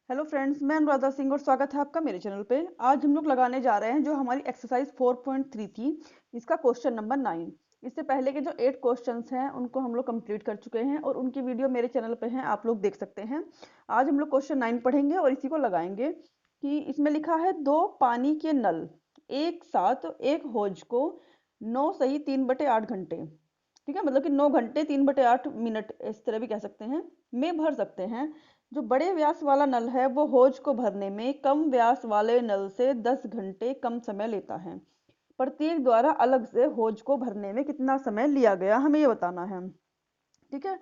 Hello friends, मैं अनुराधा सिंह और स्वागत है आपका मेरे चैनल पे। आज हम लोग लगाने जा रहे हैं जो हमारी एक्सरसाइज 4.3 थी, इसका क्वेश्चन नंबर 9। इससे पहले के जो 8 क्वेश्चंस हैं उनको हम लोग कंप्लीट कर चुके हैं और उनकी वीडियो मेरे चैनल पे हैं, आप लोग देख सकते हैं। आज हम लोग क्वेश्चन 9 पढ़ेंगे और इसी को लगाएंगे कि इसमें लिखा है 2 पानी के नल एक साथ एक होज को 9 सही 3/8 घंटे, ठीक है, मतलब कि 9 घंटे 3/8 मिनट इस तरह भी कह सकते हैं, में भर सकते हैं। जो बड़े व्यास वाला नल है वो होज को भरने में कम व्यास वाले नल से 10 घंटे कम समय लेता है। प्रत्येक द्वारा अलग से होज को भरने में कितना समय लिया गया, हमें ये बताना है। ठीक है,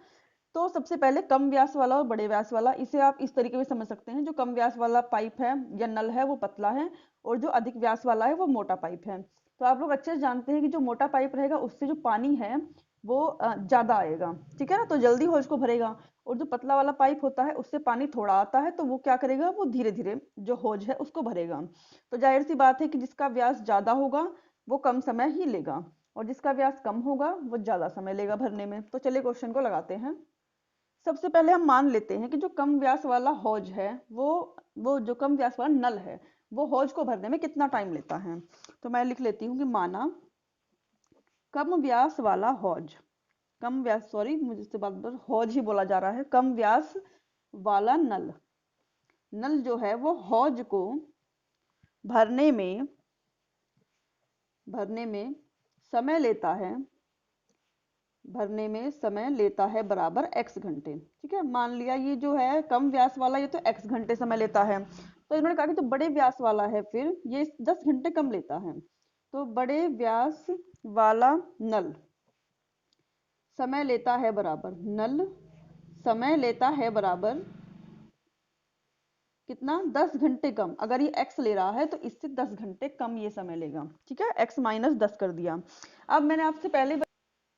तो सबसे पहले कम व्यास वाला और बड़े व्यास वाला, इसे आप इस तरीके से समझ सकते हैं। जो कम व्यास वाला पाइप है या नल है वो पतला है और जो अधिक व्यास वाला है वो मोटा पाइप है। तो आप लोग अच्छे से जानते हैं कि जो मोटा पाइप रहेगा उससे जो पानी है वो ज्यादा आएगा, ठीक है ना, तो जल्दी होज को भरेगा। और जो पतला वाला पाइप होता है उससे पानी थोड़ा आता है, तो वो क्या करेगा, वो धीरे धीरे जो होज है उसको भरेगा। तो जाहिर सी बात है कि जिसका व्यास ज्यादा होगा वो कम समय ही लेगा और जिसका व्यास कम होगा वो ज्यादा समय लेगा भरने में। तो चलिए क्वेश्चन को लगाते हैं। सबसे पहले हम मान लेते हैं कि जो कम व्यास वाला हौज है वो जो कम व्यास वाला नल है वो हौज को भरने में कितना टाइम लेता है। तो मैं लिख लेती हूँ कि माना कम व्यास वाला हौज, कम व्यास, सॉरी मुझे इससे बात बार हौज ही बोला जा रहा है, कम व्यास वाला नल, नल जो है वो हौज को भरने में भरने में समय लेता है, भरने में समय लेता है बराबर x घंटे। ठीक है, मान लिया ये जो है कम व्यास वाला ये तो x घंटे समय लेता है, तो इन्होंने कहा कि जो बड़े व्यास वाला है फिर ये 10 घंटे कम लेता है। तो बड़े व्यास वाला नल समय लेता है बराबर, नल समय लेता है बराबर कितना, 10 घंटे कम। अगर ये x ले रहा है तो इससे 10 घंटे कम ये समय लेगा। ठीक है, x माइनस 10 कर दिया। अब मैंने आपसे पहले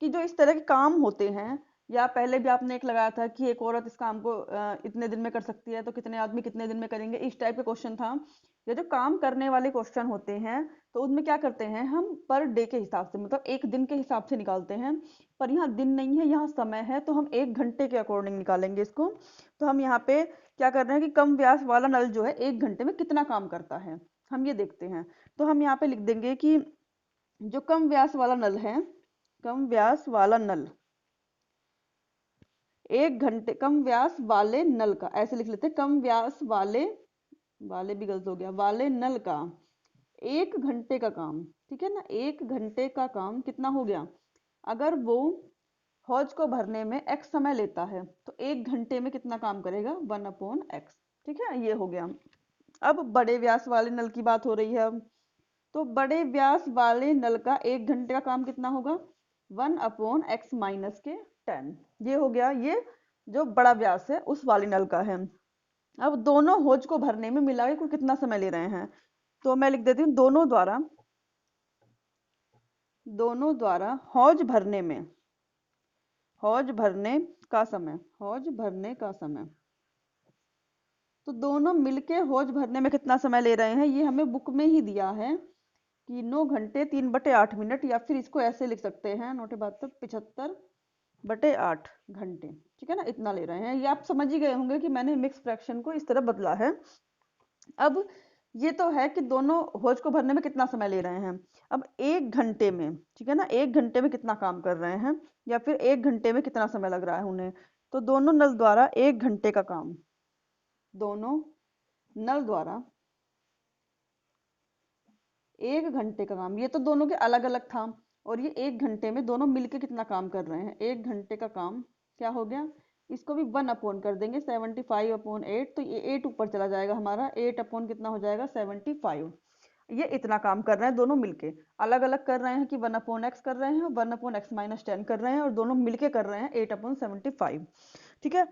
कि जो इस तरह के काम होते हैं, या पहले भी आपने एक लगाया था कि एक औरत इस काम को इतने दिन में कर सकती है, तो कितने आदमी कितने दिन में करेंगे, इस टाइप के क्वेश्चन था। ये जो काम करने वाले क्वेश्चन होते हैं तो उनमें क्या करते हैं हम, पर डे के हिसाब से, मतलब एक दिन के हिसाब से निकालते हैं। पर यहाँ दिन नहीं है, यहाँ समय है, तो हम 1 घंटे के अकॉर्डिंग निकालेंगे इसको। तो हम यहाँ पे क्या कर रहे हैं कि कम व्यास वाला नल जो है 1 घंटे में कितना काम करता है, हम ये देखते हैं। तो हम यहाँ पे लिख देंगे कि जो कम व्यास वाला नल है, कम व्यास वाला नल 1 घंटे, कम व्यास वाले नल का, ऐसे लिख लेते हैं, कम व्यास वाले, वाले भी गलत हो गया, वाले नल का 1 घंटे का काम, ठीक है ना, 1 घंटे का काम कितना हो गया। अगर वो हौज को भरने में x समय लेता है तो 1 घंटे में कितना काम करेगा, 1/x। ठीक है, ये हो गया। अब बड़े व्यास वाले नल की बात हो रही है। अब तो बड़े व्यास वाले नल का 1 घंटे का काम कितना होगा, 1/x-10। ये हो गया, ये जो बड़ा व्यास है उस वाले नल का है। अब दोनों होज को भरने में मिला के कुल कितना समय ले रहे हैं, तो मैं लिख देती हूँ दोनों द्वारा हौज भरने में, हौज भरने का समय, हौज भरने का समय। तो दोनों मिलके हौज भरने में कितना समय ले रहे हैं, ये हमें बुक में ही दिया है कि 9 घंटे 3/8 मिनट, या फिर इसको ऐसे लिख सकते हैं, 9×72 = 75/8 घंटे। ठीक है ना, इतना ले रहे हैं। ये आप समझ ही गए होंगे कि मैंने मिक्स फ्रैक्शन को इस तरह बदला है। अब ये तो है कि दोनों होज को भरने में कितना समय ले रहे हैं। अब 1 घंटे में, ठीक है ना, 1 घंटे में कितना काम कर रहे हैं, या फिर 1 घंटे में कितना समय लग रहा है उन्हें। तो दोनों नल द्वारा 1 घंटे का काम, दोनों नल द्वारा 1 घंटे का काम, ये तो दोनों के अलग अलग था, और ये 1 घंटे में दोनों मिलके कितना काम कर रहे हैं, 1 घंटे का काम क्या हो गया, इसको भी 1 कर देंगे, 75/8, तो ये 8 ऊपर चला जाएगा हमारा, 8 कितना हो जाएगा, 75। ये इतना काम कर रहे हैं दोनों मिलके। अलग अलग कर रहे हैं कि 1/x कर रहे हैं, 1/x-10 कर रहे हैं, और दोनों मिलके कर रहे हैं 8/75। ठीक है,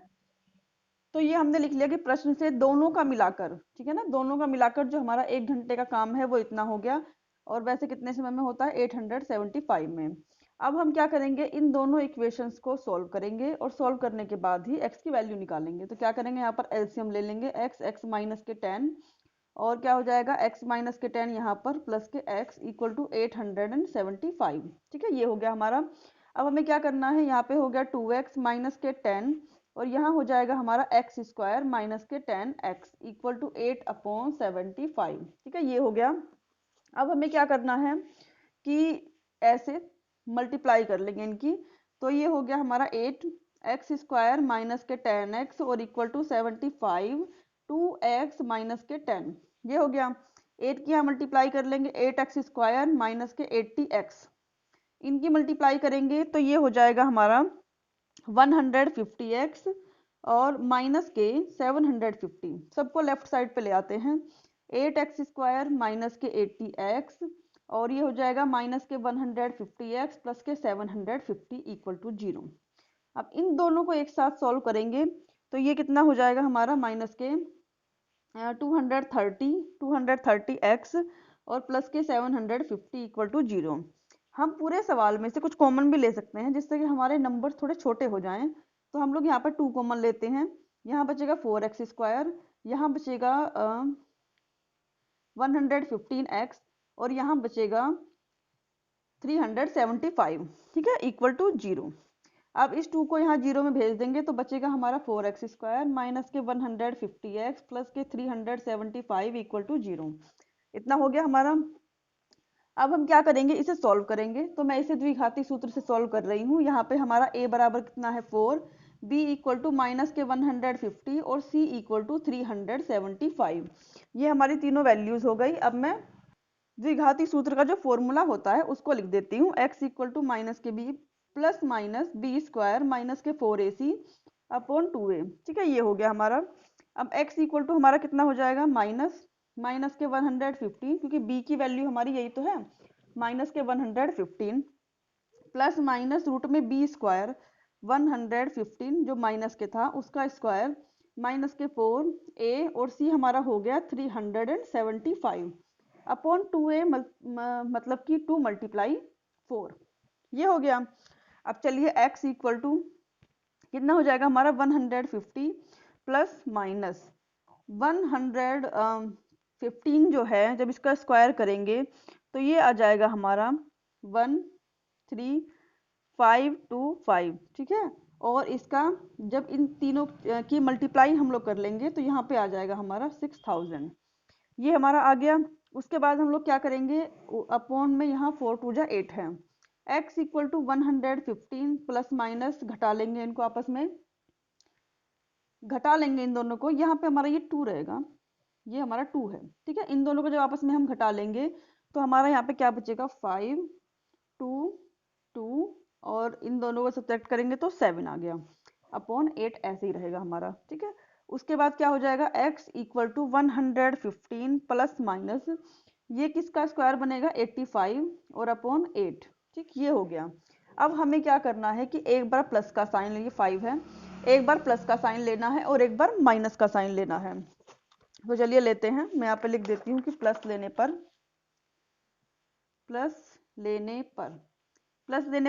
तो ये हमने लिख लिया कि प्रश्न से दोनों का मिलाकर, ठीक है ना, दोनों का मिलाकर जो हमारा 1 घंटे का काम है वो इतना हो गया, और वैसे कितने समय में होता है, 875 में। अब हम क्या करेंगे, इन दोनों इक्वेशंस को सॉल्व करेंगे, और सॉल्व करने के बाद ही x की वैल्यू निकालेंगे। तो क्या करेंगे, यहाँ पर एलसीएम ले लेंगे, x और क्या हो जाएगा, x-10 यहाँ पर प्लस के x = 875। ठीक है, ये हो गया हमारा। अब हमें क्या करना है, यहाँ पे हो गया 2x - 10, और यहाँ हो जाएगा हमारा एक्स स्क्वायर माइनस के 10x इक्वल टू 8/75। ठीक है, ये हो गया। अब हमें क्या करना है कि ऐसे मल्टीप्लाई कर लेंगे इनकी, तो ये हो गया हमारा 8x² माइनस के 10x और इक्वल टू 75 2x माइनस के 10। ये हो गया। 8 की यहाँ मल्टीप्लाई कर लेंगे 8x² माइनस के 80x, इनकी मल्टीप्लाई करेंगे तो ये हो जाएगा हमारा 150x और माइनस के 750। सबको लेफ्ट साइड पे ले आते हैं। 8x² माइनस के 80x और ये हो जाएगा माइनस के 150x प्लस के 750 इक्वल टू 0। अब इन दोनों को एक साथ सॉल्व करेंगे तो ये कितना हो जाएगा हमारा माइनस के 230x और प्लस के 750 इक्वल टू 0। हम पूरे सवाल में से कुछ कॉमन भी ले सकते हैं जिससे कि हमारे नंबर थोड़े छोटे हो जाएं। तो हम लोग यहाँ पर 2 कॉमन लेते हैं। यहाँ बचेगा 4x², यहाँ बचेगा 115x और यहाँ बचेगा 375। ठीक है, इक्वल टू 0। अब इस 2 को यहाँ 0 में भेज देंगे तो बचेगा हमारा 4x² माइनस के 150x प्लस के 375 इक्वल टू 0। इतना हो गया हमारा। अब हम क्या करेंगे, इसे सॉल्व करेंगे। तो मैं इसे द्विघाती सूत्र से सॉल्व कर रही हूँ। यहाँ पे हमारा a बराबर कितना है 4, b इक्वल टू माइनस के 150 और c इक्वल टू 375। ये हमारी तीनों वैल्यूज हो गई। अब मैं द्विघाती सूत्र का जो फॉर्मूला होता है उसको लिख देती हूँ। x इक्वल टू माइनस के b plus minus b² minus के 4ac अपॉन 2a। ठीक है, ये हो गया हमारा। अब x इक्वल टू हमारा कितना हो जाएगा माइनस के 150, क्योंकि b की वैल्यू हमारी यही तो है, माइनस के 115 प्लस माइनस रूट में b² 115 जो माइनस के था उसका स्क्वायर माइनस के 4a और c हमारा हो गया 375 अपॉन 2a मतलब कि 2 मल्टीप्लाई 4। ये हो गया। अब चलिए x इक्वल टू कितना हो जाएगा हमारा 150 प्लस माइनस 115 जो है जब इसका स्क्वायर करेंगे तो ये आ जाएगा हमारा 13525। ठीक है, और इसका जब इन तीनों की मल्टीप्लाई हम लोग कर लेंगे तो यहाँ पे आ जाएगा हमारा 6000। ये हमारा आ गया। उसके बाद हम लोग क्या करेंगे, अपॉन में यहाँ 4 2 जा 8 है। x equal to 115 plus minus घटा लेंगे, इनको आपस में घटा लेंगे इन दोनों को। यहाँ पे हमारा ये 2 रहेगा, ये हमारा 2 है। ठीक है, इन दोनों को जब आपस में हम घटा लेंगे तो हमारा यहाँ पे क्या बचेगा 5 2 2 और इन दोनों को सब्ट्रैक्ट करेंगे तो 7 आ गया अपॉन 8 ऐसे ही रहेगा हमारा। ठीक है, उसके बाद क्या हो जाएगा x equal to 115 plus minus ये किसका स्क्वायर बनेगा 85 और अपॉन 8। ठीक, ये हो गया। अब हमें क्या करना है कि एक बार प्लस का साइन लेंगे, 5 है, एक बार प्लस का साइन लेना है और एक बार माइनस का साइन लेना है। तो चलिए लेते हैं, मैं यहाँ पे लिख देती हूँ कि प्लस लेने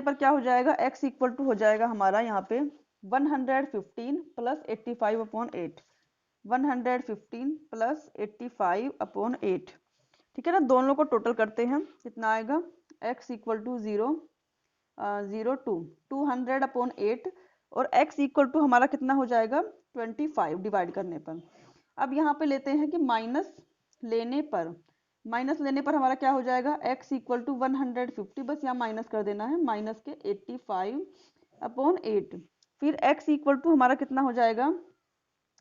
पर क्या हो जाएगा x इक्वल टू हो जाएगा हमारा यहाँ पे 115 प्लस 85 अपॉन 8, 115 प्लस 85 अपॉन 8। ठीक है ना, दोनों को टोटल करते हैं, कितना आएगा x इक्वल टू 200 अपॉन 8 और x इक्वल टू हमारा कितना हो जाएगा 25 डिवाइड करने पर। अब यहाँ पे लेते हैं कि माइनस लेने पर हमारा क्या हो जाएगा x इक्वल टू 150, बस यहाँ माइनस कर देना है, माइनस के 85 अपॉन 8। फिर x इक्वल टू हमारा कितना हो जाएगा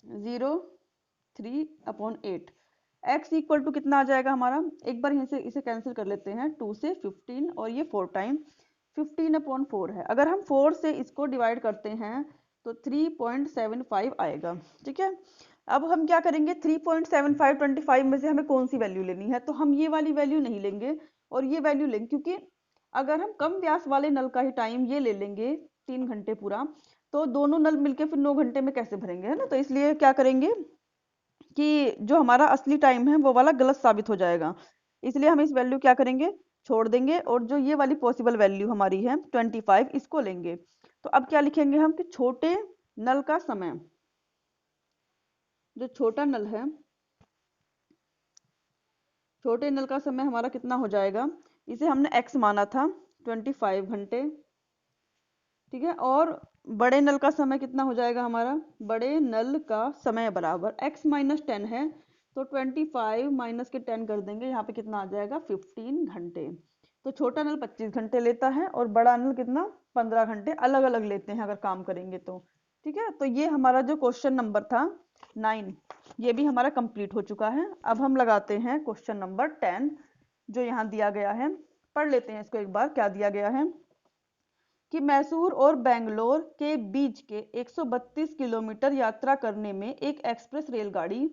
03 अपॉन 8। x इक्वल टू कितना आ जाएगा हमारा, एक बार यहीं से इसे कैंसिल कर लेते हैं, 2 से 15 और ये 4 टाइम 15 अपॉन 4 है। अगर हम 4 से इसको डिवाइड करते हैं तो 3.75 आएगा। ठीक है, अब हम क्या करेंगे 3.75 25 में से हमें कौन सी वैल्यू लेनी है, तो हम ये वाली वैल्यू नहीं लेंगे और ये वैल्यू लेंगे, क्योंकि अगर हम कम व्यास वाले नल का ही टाइम ये ले लेंगे 3 घंटे पूरा तो दोनों नल मिलके फिर 9 घंटे में कैसे भरेंगे, है ना। तो इसलिए क्या करेंगे कि जो हमारा असली टाइम है वो वाला गलत साबित हो जाएगा, इसलिए हम इस वैल्यू क्या करेंगे छोड़ देंगे और जो ये वाली पॉसिबल वैल्यू हमारी है 25 इसको लेंगे। तो अब क्या लिखेंगे हम कि छोटे नल का समय, जो छोटा नल है, छोटे नल का समय हमारा कितना हो जाएगा, इसे हमने x माना था 25 घंटे। ठीक है, और बड़े नल का समय कितना हो जाएगा हमारा, बड़े नल का समय बराबर x माइनस 10 है तो 25 माइनस के 10 कर देंगे, यहाँ पे कितना आ जाएगा 15 घंटे। तो छोटा नल 25 घंटे लेता है और बड़ा नल कितना 15 घंटे अलग अलग लेते हैं अगर काम करेंगे तो। ठीक है, तो ये हमारा जो क्वेश्चन नंबर था 9 ये भी हमारा कंप्लीट हो चुका है। अब हम लगाते हैं क्वेश्चन नंबर 10 जो यहाँ दिया गया है। पढ़ लेते हैं इसको एक बार, क्या दिया गया है कि मैसूर और बेंगलोर के बीच के 132 किलोमीटर यात्रा करने में एक एक्सप्रेस रेलगाड़ी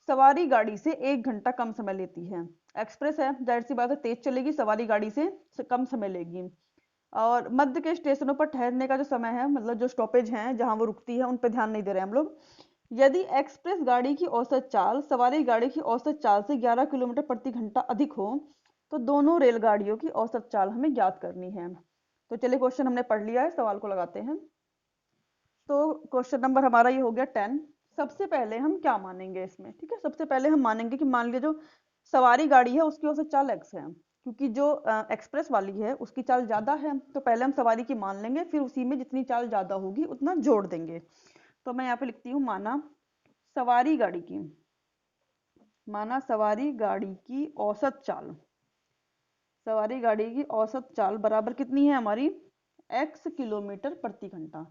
सवारी गाड़ी से 1 घंटा कम समय लेती है। एक्सप्रेस है, जाहिर सी बात है तेज चलेगी, सवारी गाड़ी से कम समय लेगी। और मध्य के स्टेशनों पर ठहरने का जो समय है, मतलब जो स्टॉपेज हैं जहां वो रुकती है उन पर ध्यान नहीं दे रहे हम लोग। यदि एक्सप्रेस गाड़ी की औसत चाल सवारी गाड़ी की औसत चाल से 11 किलोमीटर प्रति घंटा अधिक हो तो दोनों रेलगाड़ियों की औसत चाल हमें ज्ञात करनी है। तो चलिए क्वेश्चन हमने पढ़ लिया है, सवाल को लगाते हैं। तो क्वेश्चन नंबर हमारा ये हो गया 10। सबसे पहले हम क्या मानेंगे इसमें, ठीक है, सबसे पहले हम मानेंगे कि मान लिया जो सवारी गाड़ी है उसकी औसत चाल x है, क्योंकि जो एक्सप्रेस वाली है उसकी चाल ज्यादा है, तो पहले हम सवारी की मान लेंगे, फिर उसी में जितनी चाल ज्यादा होगी उतना जोड़ देंगे। तो मैं यहाँ पे लिखती हूँ माना सवारी गाड़ी की, माना सवारी गाड़ी की औसत चाल, सवारी गाड़ी की औसत चाल बराबर कितनी है हमारी x किलोमीटर प्रति घंटा।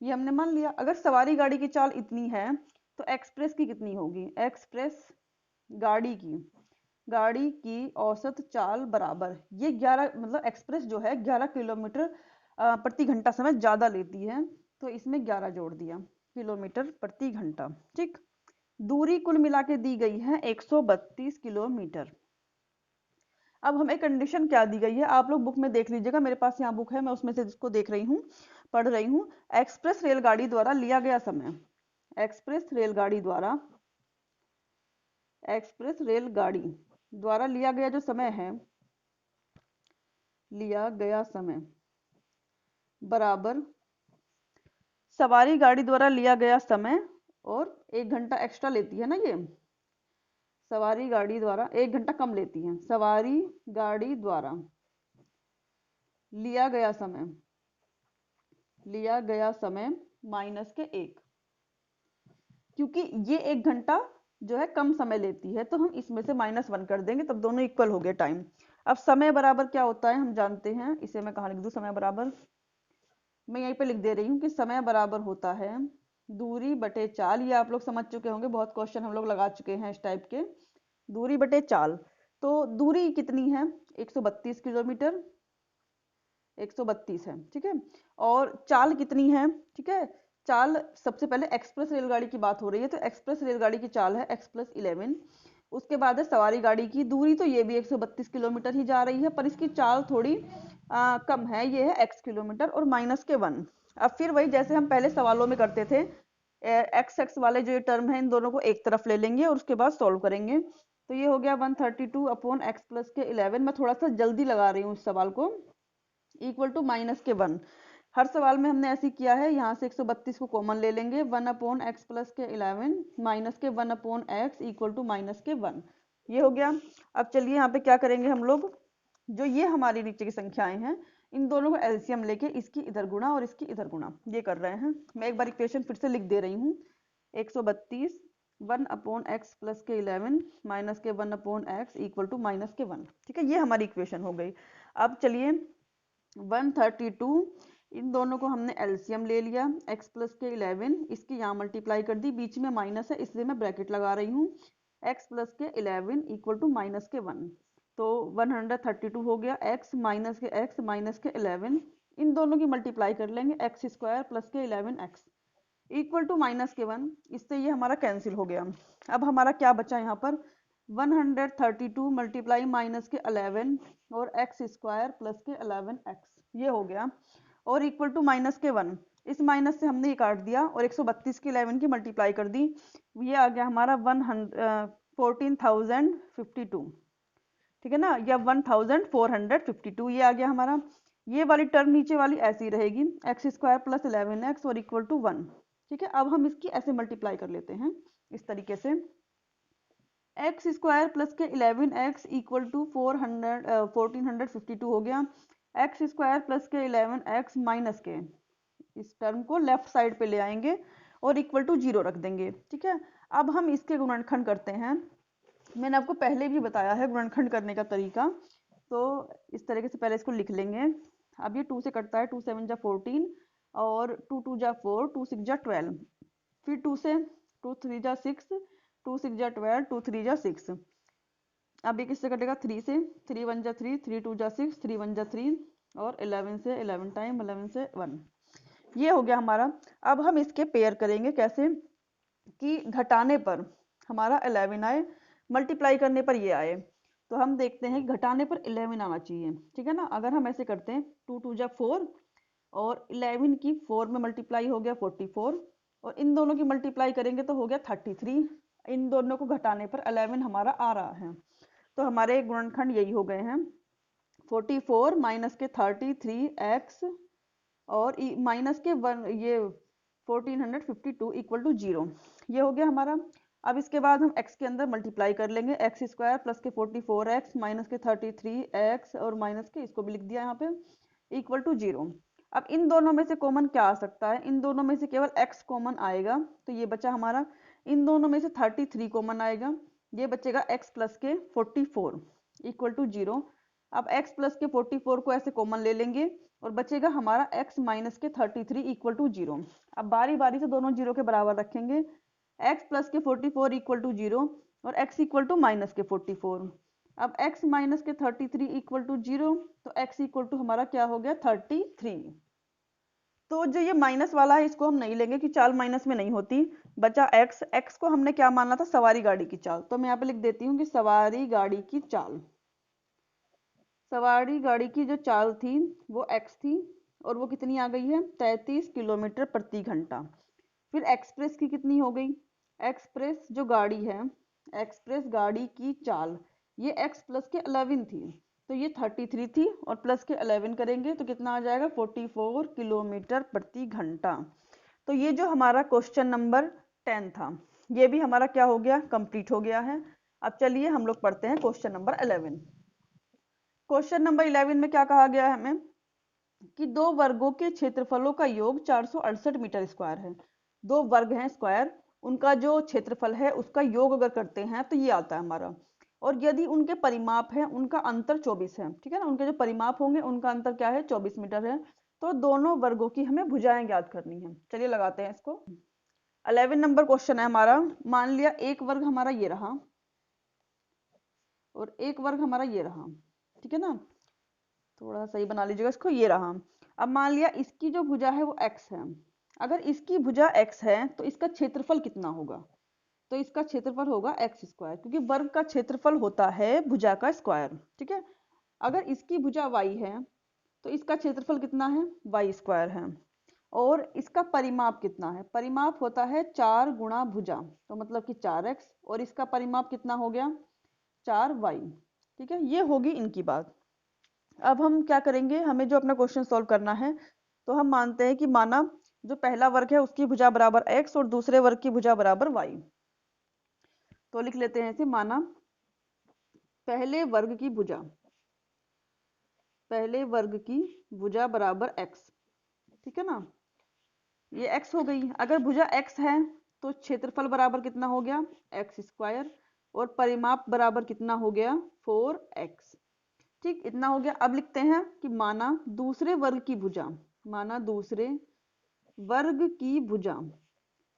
ये हमने मान लिया। अगर सवारी गाड़ी की चाल इतनी है तो एक्सप्रेस की कितनी होगी, एक्सप्रेस गाड़ी की औसत चाल बराबर ये 11, मतलब एक्सप्रेस जो है 11 किलोमीटर प्रति घंटा समय ज्यादा लेती है, तो इसमें 11 जोड़ दिया किलोमीटर प्रति घंटा। ठीक, दूरी कुल मिला के दी गई है 132 किलोमीटर। अब हमें कंडीशन क्या दी गई है आप लोग बुक में देख लीजिएगा, मेरे पास यहाँ बुक है, मैं उसमें से जिसको देख रही हूँ पढ़ रही हूँ। एक्सप्रेस रेलगाड़ी द्वारा लिया गया समय, एक्सप्रेस रेलगाड़ी द्वारा लिया गया जो समय है, लिया गया समय बराबर सवारी गाड़ी द्वारा लिया गया समय, और 1 घंटा एक्स्ट्रा लेती है ना ये सवारी गाड़ी द्वारा, 1 घंटा कम लेती है सवारी गाड़ी द्वारा लिया गया समय माइनस के 1, क्योंकि ये 1 घंटा जो है कम समय लेती है तो हम इसमें से -1 कर देंगे, तब दोनों इक्वल हो गए टाइम। अब समय बराबर क्या होता है हम जानते हैं, इसे मैं कहाँ लिख दूं, समय बराबर मैं यहीं पे लिख दे रही हूँ कि समय बराबर होता है दूरी बटे चाल। ये आप लोग समझ चुके होंगे, बहुत क्वेश्चन हम लोग लगा चुके हैं इस टाइप के, दूरी बटे चाल। तो दूरी कितनी है 132 किलोमीटर, 132 है, ठीक है, और चाल कितनी है, ठीक है, चाल सबसे पहले एक्सप्रेस रेलगाड़ी की बात हो रही है तो एक्सप्रेस रेलगाड़ी की चाल है x+11, उसके बाद है सवारी गाड़ी की दूरी, तो ये भी 132 किलोमीटर ही जा रही है पर इसकी चाल थोड़ी कम है, ये है x किलोमीटर और -1। अब फिर वही जैसे हम पहले सवालों में करते थे, x वाले जो ये टर्म है इन दोनों को एक तरफ ले लेंगे और उसके बाद सॉल्व करेंगे। तो ये हो गया 132 अपॉन x+11, मैं थोड़ा सा जल्दी लगा रही हूँ इस सवाल को, इक्वल टू -1। हर सवाल में हमने ऐसे किया है, यहाँ से 132 को कॉमन ले लेंगे, 1/x+11 -1/x इक्वल टू -1, ये हो गया। अब चलिए यहाँ पे क्या करेंगे हम लोग, जो ये हमारी नीचे की संख्याएं हैं इन दोनों को एलसीएम लेके इसकी इधर गुणा और इसकी इधर गुणा ये कर रहे हैं। मैं एक बार इक्वेशन फिर से लिख दे रही हूँ, 132 1/x+11 -1/x इक्वल टू -1, ठीक है, ये हमारी इक्वेशन हो गई। अब चलिए 132 इन दोनों को हमने एलसीएम ले लिया, x+11 इसकी यहाँ मल्टीप्लाई कर दी, बीच में माइनस है इसलिए मैं ब्रैकेट लगा रही हूँ, x+11 इक्वल टू -1, तो 132 हो गया, x -11 इन दोनों की मल्टीप्लाई कर लेंगे, x² + 11x इक्वल टू -1, इससे ये हमारा कैंसिल हो गया। अब हमारा क्या बचा यहाँ पर 132 मल्टीप्लाई -11 और x² + 11x ये हो गया, और इक्वल टू -1, इस माइनस से हमने ये काट दिया और 132 की 11 की मल्टीप्लाई कर दी, ये आ गया हमारा 14,052, ठीक है ना, या 1452 ये आ गया हमारा। ये वाली टर्म नीचे वाली ऐसी रहेगी, x² + 11x और इक्वल टू 1, ठीक है। अब हम इसकी ऐसे मल्टीप्लाई कर लेते हैं इस तरीके से, x² + 11x इक्वल टू 1452 हो गया, x² + 11x माइनस के इस टर्म को लेफ्ट साइड पे ले आएंगे और इक्वल टू 0 रख देंगे। ठीक है, अब हम इसके गुणनखंड करते हैं। मैंने आपको पहले भी बताया है गुणनखंड करने का तरीका, तो इस तरीके से पहले इसको लिख लेंगे। अब ये 2 से कटता है, 2 7 जा 14 और 2 2 जा 4, 2 6 जा 12, फिर 2 से 2 3 जा 6, 2 6 जा 12, 2 3 जा 6। अब ये किससे कटेगा, 3 से, 3 1 जा 3, 3 2 जा 6, 3 1 जा 3 और 11 से 11 टाइम 11 से 1। ये हो गया हमारा। अब हम इसके पेयर करेंगे कैसे कि घटाने पर हमारा 11 आए, मल्टीप्लाई करने पर ये आए। तो हम देखते हैं कि घटाने पर 11 आना चाहिए। ठीक है ना, अगर हम ऐसे करते हैं 2 2 जा 4 और 11 की 4 में मल्टीप्लाई हो गया 44 और इन दोनों की मल्टीप्लाई करेंगे तो हो गया 33। इन दोनों को घटाने पर 11 हमारा आ रहा है। तो हमारे गुणनखंड यही हो गए हैं, 44 माइनस के 33x और माइनस के 1 ये 1452 इक्वल टू 0। ये हो गया हमारा। अब इसके बाद हम x के अंदर मल्टीप्लाई कर लेंगे, एक्स स्क्वायर प्लस के 44x माइनस के 33x और माइनस के इसको भी लिख दिया यहाँ पे इक्वल टू 0। अब इन दोनों में से कॉमन क्या आ सकता है, इन दोनों में से केवल x कॉमन आएगा, तो ये बचा हमारा। इन दोनों में से 33 कॉमन आएगा, ये बचेगा x प्लस के 44 इक्वल टू 0। अब x प्लस के 44 को ऐसे कॉमन ले लेंगे और बचेगा हमारा x माइनस के 33 इक्वल टू 0। अब बारी बारी से दोनों 0 के बराबर रखेंगे, x प्लस के 44 इक्वल टू 0 और x इक्वल टू माइनस के 44। अब x माइनस के 33 इक्वल टू 0, तो x इक्वल टू हमारा क्या हो गया 33। तो जो ये माइनस वाला है इसको हम नहीं लेंगे कि चाल माइनस में नहीं होती। बचा x, x को हमने क्या माना था, सवारी गाड़ी की चाल। तो मैं यहाँ पे लिख देती हूँ कि सवारी गाड़ी की चाल, सवारी गाड़ी की जो चाल थी वो x थी और वो कितनी आ गई है 33 किलोमीटर प्रति घंटा। फिर एक्सप्रेस की कितनी हो गई, एक्सप्रेस जो गाड़ी है, एक्सप्रेस गाड़ी की चाल ये x प्लस के 11 थी, तो ये 33 थी और प्लस के 11 करेंगे तो कितना आ जाएगा 44 किलोमीटर प्रति घंटा। तो ये जो हमारा क्वेश्चन नंबर 10 था ये भी हमारा क्या हो गया, कंप्लीट हो गया है। अब चलिए हम लोग पढ़ते हैं क्वेश्चन नंबर 11। क्वेश्चन नंबर 11 में क्या कहा गया है हमें कि दो वर्गों के क्षेत्रफलों का योग 468 मीटर स्क्वायर है। दो वर्ग हैं स्क्वायर, उनका जो क्षेत्रफल है उसका योग अगर करते हैं तो ये आता है हमारा। और यदि उनके परिमाप है उनका अंतर 24 है, ठीक है ना, उनके जो परिमाप होंगे उनका अंतर क्या है 24 मीटर है। तो दोनों वर्गों की हमें भुजाएं ज्ञात करनी है। चलिए लगाते हैं इसको। 11 नंबर क्वेश्चन है हमारा। मान लिया एक वर्ग हमारा ये रहा और एक वर्ग हमारा ये रहा, ठीक है ना, थोड़ा सही बना लीजिएगा इसको, ये रहा। अब मान लिया इसकी जो भुजा है वो x है। अगर इसकी भुजा x है तो इसका क्षेत्रफल कितना होगा, तो इसका क्षेत्रफल होगा x स्क्वायर, क्योंकि वर्ग का क्षेत्रफल होता है भुजा का स्क्वायर। ठीक है, अगर इसकी भुजा y है तो इसका क्षेत्रफल कितना है y स्क्वायर है। और इसका परिमाप कितना है, परिमाप होता है 4 गुणा भुजा, तो मतलब कि 4x, और इसका परिमाप कितना हो गया 4y। ठीक है, ये होगी इनकी बात। अब हम क्या करेंगे, हमें जो अपना क्वेश्चन सॉल्व करना है, तो हम मानते हैं कि माना जो पहला वर्ग है उसकी भुजा बराबर x और दूसरे वर्ग की भुजा बराबर y। तो लिख लेते हैं इसे, माना पहले वर्ग की भुजा, पहले वर्ग की भुजा बराबर x, ठीक है ना, ये x हो गई। अगर भुजा x है तो क्षेत्रफल बराबर कितना हो गया x स्क्वायर और परिमाप बराबर कितना हो गया 4x। ठीक, इतना हो गया। अब लिखते हैं कि माना दूसरे वर्ग की भुजा, माना दूसरे वर्ग की भुजा,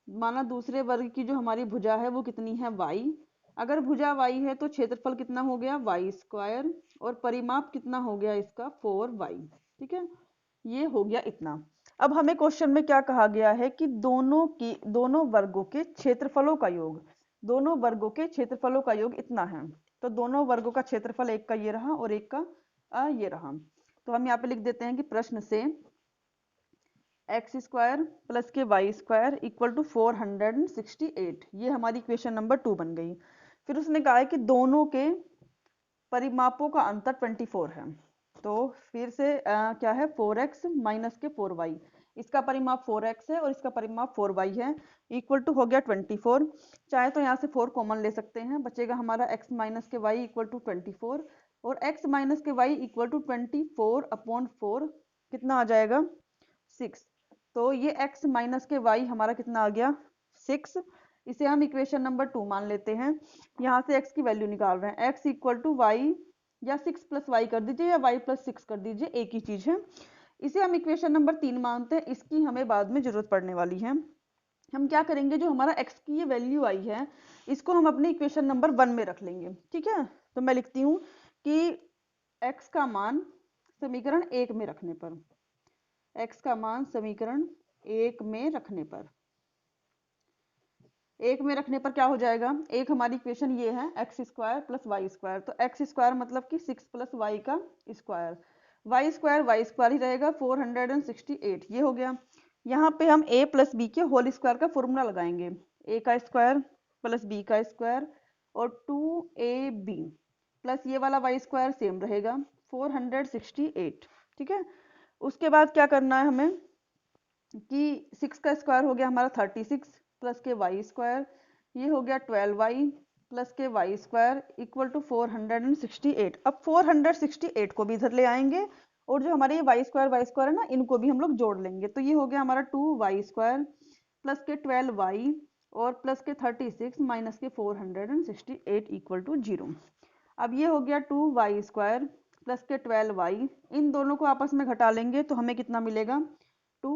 माना दूसरे वर्ग की जो हमारी भुजा है वो कितनी है y। अगर भुजा y है तो क्षेत्रफल कितना हो गया y स्क्वायर और परिमाप कितना हो गया इसका 4y। ठीक है, ये हो गया इतना। अब हमें क्वेश्चन में क्या कहा गया है कि दोनों वर्गों के क्षेत्रफलों का योग, दोनों वर्गों के क्षेत्रफलों का योग इतना है। तो दोनों वर्गों का क्षेत्रफल एक का ये रहा और एक का ये रहा। तो हम यहाँ पे लिख देते हैं कि प्रश्न से एक्स स्क्वायर प्लस के वाई स्क्वायर इक्वल टू 468, ये हमारी इक्वेशन नंबर 2 बन गई। फिर उसने कहा है कि दोनों के परिमापों का अंतर 24 है। तो फिर से क्या है 4x माइनस के 4y, इसका परिमाप 4x है और इसका परिमाप 4y है, इक्वल टू हो गया 24। चाहे तो यहाँ से 4 कॉमन ले सकते हैं, बचेगा हमारा x माइनस के y इक्वल टू 24 और x माइनस के y इक्वल टू 24 अपॉन 4 कितना आ जाएगा 6। तो ये x माइनस के y हमारा कितना आ गया 6। इसे हम इक्वेशन नंबर 2 मान लेते हैं। यहाँ से x की वैल्यू निकाल रहे हैं, x इक्वल टू वाई या 6 प्लस वाई कर दीजिए या y प्लस 6 कर दीजिए, एक ही चीज है। इसे हम इक्वेशन नंबर 3 मानते हैं, इसकी हमें बाद में जरूरत पड़ने वाली है। हम क्या करेंगे, जो हमारा x की ये वैल्यू आई है इसको हम अपने इक्वेशन नंबर 1 में रख लेंगे। ठीक है, तो मैं लिखती हूँ कि x का मान समीकरण 1 में रखने पर, x का मान समीकरण 1 में रखने पर, 1 में रखने पर क्या हो जाएगा, एक हमारी इक्वेशन ये है x square plus y square, तो एक्स स्क्वायर मतलब कि 6 प्लस वाई का स्क्वायर, वाई स्क्वायर ही रहेगा 468, ये हो गया। यहाँ पे हम a प्लस बी के होल स्क्वायर का फॉर्मूला लगाएंगे, a का स्क्वायर प्लस b का स्क्वायर और 2ab प्लस ये वाला y स्क्वायर सेम रहेगा 468। ठीक है, उसके बाद क्या करना है हमें कि 6 का स्क्वायर हो गया हमारा 36 प्लस के वाई स्क्वायर, ये हो गया 12y प्लस के वाई स्क्वायर इक्वल टू 468। अब 468 को भी इधर ले आएंगे और जो हमारे ये वाई स्क्वायर है ना, इनको भी हम लोग जोड़ लेंगे, तो ये हो गया हमारा 2y स्क्वायर प्लस के 12y और प्लस के 36 माइनस के 468 इक्वल टू 0। अब ये हो गया 2y स्क्वायर प्लस के 12y, इन दोनों को आपस में घटा लेंगे तो हमें कितना मिलेगा 2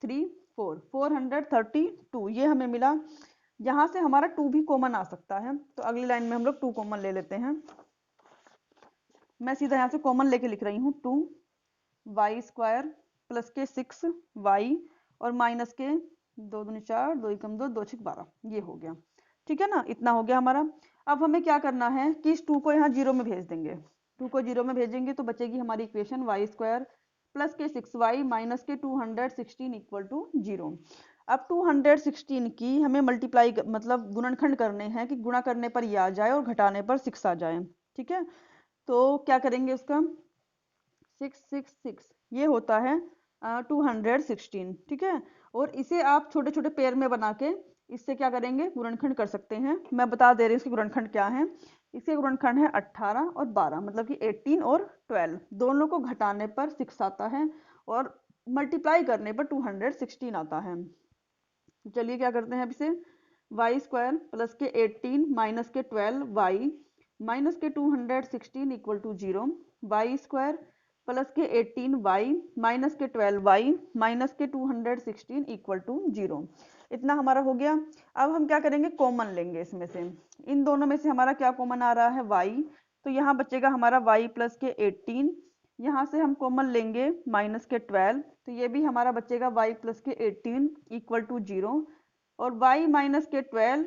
3 4 432, ये हमें मिला। यहाँ से हमारा 2 भी कॉमन आ सकता है, तो अगली लाइन में हम लोग 2 कॉमन ले लेते हैं। मैं सीधा यहाँ से कॉमन लेके लिख रही हूँ 2y स्क्वायर प्लस के 6y और माइनस के 2 दूनी 4 2 एकम 2 2 6 12, ये हो गया। ठीक है ना, इतना हो गया हमारा। अब हमें क्या करना है कि इस 2 को यहाँ 0 में भेज देंगे, 2 को 0 में भेजेंगे तो बचेगी हमारी इक्वेशन y स्क्वायर प्लस के 6y माइनस के 216 इक्वल टू 0। अब 216 की हमें मल्टीप्लाई मतलब गुणनखंड करने हैं कि गुणा करने पर ये आ जाए और घटाने पर 6 आ जाए। ठीक है, तो क्या करेंगे उसका 6 ये होता है 216। ठीक है, और इसे आप छोटे छोटे पेयर में बना के इससे क्या करेंगे गुणनखंड कर सकते हैं। मैं बता दे रही हूँ इसके गुणनखंड क्या है। इसके गुणनखंड है 18 और 12, मतलब कि 18 और 12, दोनों को घटाने पर 6 आता है और मल्टीप्लाई करने पर 216 आता है। चलिए क्या करते हैं अब इसे, वाई स्क्वायर प्लस के 18 माइनस के 12y माइनस के 216 equal to 0, y square plus के 18y माइनस के 12y माइनस के 216 इक्वल टू 0, इतना हमारा हो गया। अब हम क्या करेंगे, कॉमन लेंगे इसमें से, इन दोनों में से हमारा क्या कॉमन आ रहा है y, तो यहाँ बचेगा हमारा y प्लस के 18, यहाँ से हम कॉमन लेंगे माइनस के 12, तो ये भी हमारा बचेगा y प्लस के 18 इक्वल टू 0, और y माइनस के 12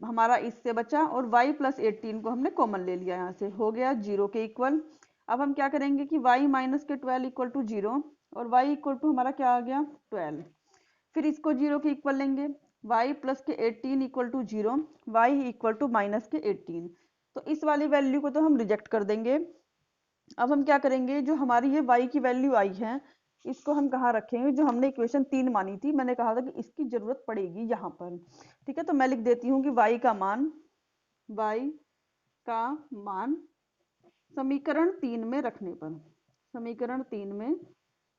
हमारा इससे बचा और y प्लस 18 को हमने कॉमन ले लिया, यहाँ से हो गया 0 के इक्वल। अब हम क्या करेंगे कि y माइनस के 12 इक्वल टू 0 और y इक्वल टू हमारा क्या आ गया 12, फिर इसको 0 के इक्वल लेंगे, y प्लस के 18 equal to 0, y equal to minus के 18, तो इस वाली वैल्यू को तो हम रिजेक्ट कर देंगे। अब हम क्या करेंगे, जो हमारी ये y की वैल्यू आई है इसको हम कहाँ रखेंगे, जो हमने इक्वेशन 3 मानी थी, मैंने कहा था कि इसकी जरूरत पड़ेगी यहाँ पर। ठीक है, तो मैं लिख देती हूँ कि y का मान समीकरण 3 में रखने पर, समीकरण 3 में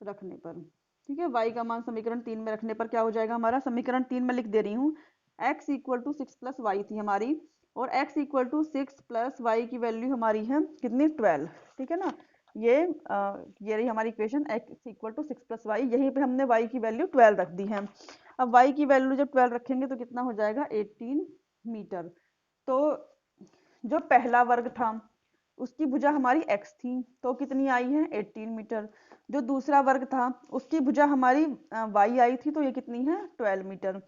रखने पर, ठीक है, y का मान समीकरण 3 में रखने पर क्या हो जाएगा हमारा, समीकरण 3 में लिख दे रही हूँ x equal to 6 plus y थी हमारी, और x equal to 6 plus y की वैल्यू हमारी है कितनी 12। ठीक है ना, ये रही हमारी equation x equal to 6 plus y, यहीं पे हमने y की वैल्यू 12 रख दी है। अब y की वैल्यू जब 12 रखेंगे तो कितना हो जाएगा 18 मीटर। तो जो पहला वर्ग था उसकी भुजा हमारी x थी, तो कितनी आई है 18 मीटर। जो दूसरा वर्ग था उसकी भुजा हमारी y आई थी, तो ये कितनी है 12 मीटर।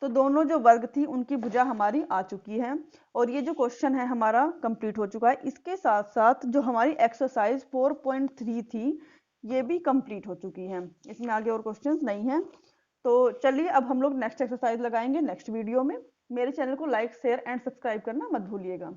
तो दोनों जो वर्ग थी उनकी भुजा हमारी आ चुकी है, और ये जो क्वेश्चन है हमारा कंप्लीट हो चुका है। इसके साथ साथ जो हमारी एक्सरसाइज 4.3 थी ये भी कंप्लीट हो चुकी है, इसमें आगे और क्वेश्चंस नहीं है। तो चलिए अब हम लोग नेक्स्ट एक्सरसाइज लगाएंगे नेक्स्ट वीडियो में। मेरे चैनल को लाइक शेयर एंड सब्सक्राइब करना मत भूलिएगा।